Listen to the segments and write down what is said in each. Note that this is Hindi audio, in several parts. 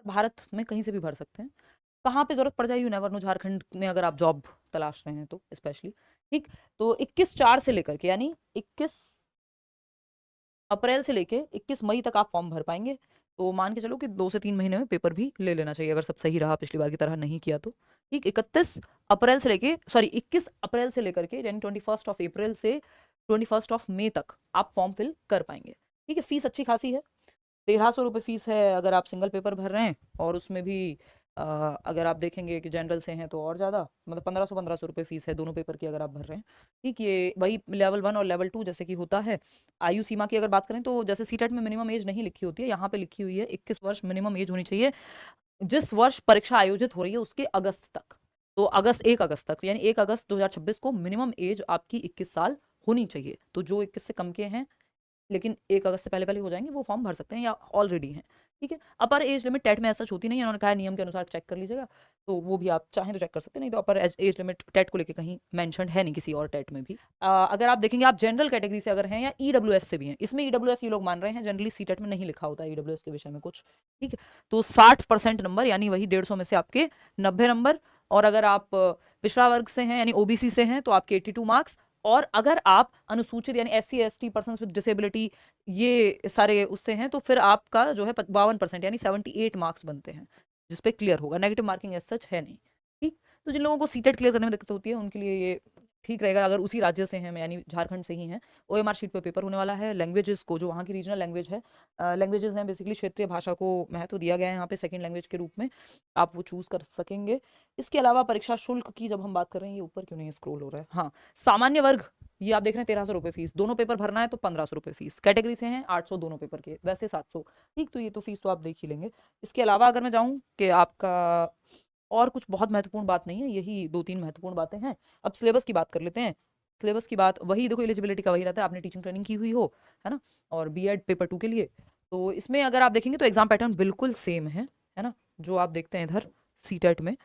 भारत में कहीं से भी भर सकते हैं। कहाँ पे जरूरत पड़ जाए यू नेवर नो, झारखंड में अगर आप जॉब तलाश रहे हैं तो स्पेशली। ठीक, तो 21/4 से लेकर के यानी 21 अप्रैल से लेके 21 मई तक आप फॉर्म भर पाएंगे। तो मान के चलो कि 2 से 3 महीने में पेपर भी ले लेना चाहिए अगर सब सही रहा पिछली बार की तरह नहीं किया तो। ठीक, 21 अप्रैल से लेकर के यानी 21 से 21 मई तक आप फॉर्म फिल कर पाएंगे। ठीक है, फीस अच्छी खासी है, 1300 रुपये फीस है अगर आप सिंगल पेपर भर रहे हैं, और उसमें भी अगर आप देखेंगे कि जनरल से हैं तो और ज़्यादा, मतलब 1500 रुपये फीस है दोनों पेपर की अगर आप भर रहे हैं। ठीक, ये वही लेवल 1 और लेवल 2 जैसे कि होता है। आयु सीमा की अगर बात करें तो जैसे सीटेट में मिनिमम एज नहीं लिखी होती है, यहाँ पे लिखी हुई है 21 वर्ष मिनिमम एज होनी चाहिए जिस वर्ष परीक्षा आयोजित हो रही है उसके अगस्त तक। तो 1 अगस्त तक यानी 1 अगस्त 2026 को मिनिमम एज आपकी 21 साल होनी चाहिए। तो जो 21 से कम के हैं लेकिन 1 अगस्त से पहले पहले हो जाएंगे वो फॉर्म भर सकते हैं या ऑलरेडी हैं। ठीक है, अपर एज लिमिट टेट में ऐसा होती नहीं है, उन्होंने कहा नियम के अनुसार चेक कर लीजिएगा, तो वो भी आप चाहें तो चेक कर सकते हैं, नहीं तो अपर एज लिमिट टेट को लेकर कहीं मेंशन है नहीं किसी और टेट में भी। अगर आप देखेंगे आप जनरल कैटेगरी से अगर हैं या ईडब्ल्यूएस से भी हैं, इसमें ईडब्ल्यूएस ये लोग मान रहे हैं, जनरली सी टेट में नहीं लिखा होता है ईडब्ल्यूएस के विषय में कुछ। ठीक है, तो 60% नंबर यानी वही 150 में से आपके 90 नंबर, और अगर आप पिछड़ा वर्ग से हैं यानी ओबीसी से हैं तो आपके 82 मार्क्स, और अगर आप अनुसूचित यानी SC ST person with disability ये सारे उससे हैं तो फिर आपका जो है 52% यानी 78 मार्क्स बनते हैं जिसपे क्लियर होगा। नेगेटिव मार्किंग एज सच है नहीं। ठीक, तो जिन लोगों को सीटेट क्लियर करने में दिक्कत होती है उनके लिए ये ठीक रहेगा अगर उसी राज्य से हैं यानी झारखंड से ही हैं। OMR शीट पर पेपर होने वाला है। लैंग्वेजेस को जो वहाँ की रीजनल लैंग्वेज है, लैंग्वेजेस हैं बेसिकली, क्षेत्रीय भाषा को महत्व दिया गया है यहाँ पे सेकंड लैंग्वेज के रूप में, आप वो चूज कर सकेंगे। इसके अलावा परीक्षा शुल्क की जब हम बात कर रहे हैं, ये ऊपर क्यों नहीं स्क्रॉल हो रहा है, हाँ, सामान्य वर्ग ये आप देख रहे हैं 1300 रुपये फीस, दोनों पेपर भरना है तो 1500 रुपये फीस, कैटेगरी से हैं 800 दोनों पेपर के, वैसे 700। ठीक, तो ये तो फीस तो आप देख ही लेंगे। इसके अलावा अगर मैं जाऊँ कि आपका और कुछ बहुत महत्वपूर्ण बात नहीं है, यही 2-3 महत्वपूर्ण बातें हैं। अब सिलेबस की बात कर लेते हैं। सिलेबस की बात वही देखो, एलिजिबिलिटी का वही रहता है, आपने टीचिंग ट्रेनिंग की हुई हो, है ना, और बीएड पेपर 2 के लिए। तो इसमें अगर आप देखेंगे तो एग्जाम पैटर्न बिल्कुल सेम है ना, जो आप देखते हैं इधर सीटेट में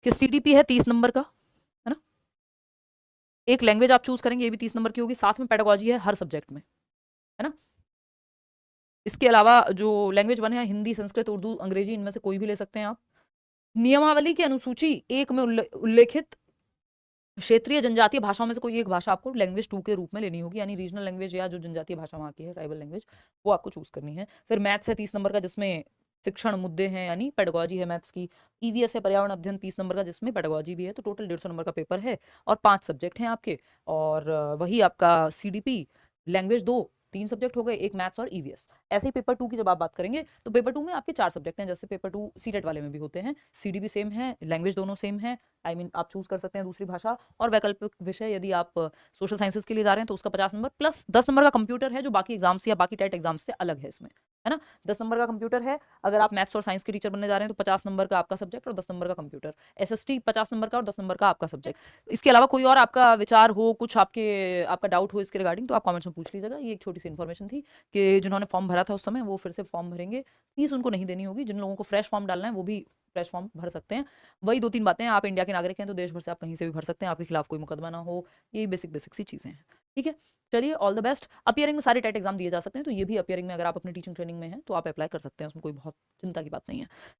कि सीडीपी है 30 नंबर का, है ना, एक लैंग्वेज आप चूज करेंगे ये भी 30 नंबर की होगी, साथ में पेडागोजी है हर सब्जेक्ट में, है ना। इसके अलावा जो लैंग्वेज 1 है, हिंदी संस्कृत उर्दू अंग्रेजी, इनमें से कोई भी ले सकते हैं आप। नियमावली की अनुसूची 1 में उल्लेखित क्षेत्रीय जनजातीय भाषाओं में से कोई एक भाषा आपको लैंग्वेज 2 के रूप में लेनी होगी, यानी रीजनल लैंग्वेज या जो जनजातीय भाषा वहाँ की है ट्राइबल लैंग्वेज, वो आपको चूज करनी है। फिर मैथ्स है 30 नंबर का जिसमें शिक्षण मुद्दे हैं यानी पेडागोजी है मैथ्स की। ईवीएस है पर्यावरण अध्ययन 30 नंबर का जिसमें पेडागोजी भी है, तो टोटल 150 नंबर का पेपर है और 5 सब्जेक्ट हैं आपके। और वही आपका सीडीपी लैंग्वेज 2 3 सब्जेक्ट हो गए, एक मैथ्स और ईवीएस। ऐसे ही पेपर 2 की जब आप बात करेंगे तो पेपर 2 में आपके 4 सब्जेक्ट हैं, जैसे पेपर 2 सीटेट वाले में भी होते हैं। सीडी भी सेम है, लैंग्वेज दोनों सेम है, आप चूज कर सकते हैं दूसरी भाषा, और वैकल्पिक विषय यदि आप सोशल साइंसेज के लिए जा रहे हैं तो उसका 50 नंबर प्लस 10 नंबर का कंप्यूटर है जो बाकी एग्जाम्स या बाकी टेट एग्जाम्स से अलग है इसमें, है ना। 10 नंबर का कंप्यूटर है, अगर आप मैथ्स और साइंस के टीचर बनने जा रहे हैं तो 50 नंबर का आपका सब्जेक्ट और 10 नंबर का कंप्यूटर। SST 50 नंबर का और 10 नंबर का आपका सब्जेक्ट। इसके अलावा कोई और आपका विचार हो, कुछ आपका डाउट हो इसके रिगार्डिंग, तो आप कमेंट्स में पूछ लीजिएगा। ये एक छोटी सी इन्फॉर्मेशन थी कि जिन्होंने फॉर्म भरा था उस समय वो फिर से फॉर्म भरेंगे, फीस उनको नहीं देनी होगी। जिन लोगों को फ्रेश फॉर्म डालना है वो भी फ्रेश फॉर्म भर सकते हैं। वही 2-3 बातें हैं, आप इंडिया के नागरिक हैं तो देश भर से आप कहीं से भी भर सकते हैं, आपके खिलाफ कोई मुकदमा ना हो, ये बेसिक बेसिक सी चीज़ें हैं। ठीक है, चलिए ऑल द बेस्ट। अपियरिंग में सारे टेट एग्जाम दिए जा सकते हैं, तो ये भी अपियरिंग में अगर आप अपनी टीचिंग ट्रेनिंग में हैं तो आप अप्लाई कर सकते हैं, उसमें कोई बहुत चिंता की बात नहीं है।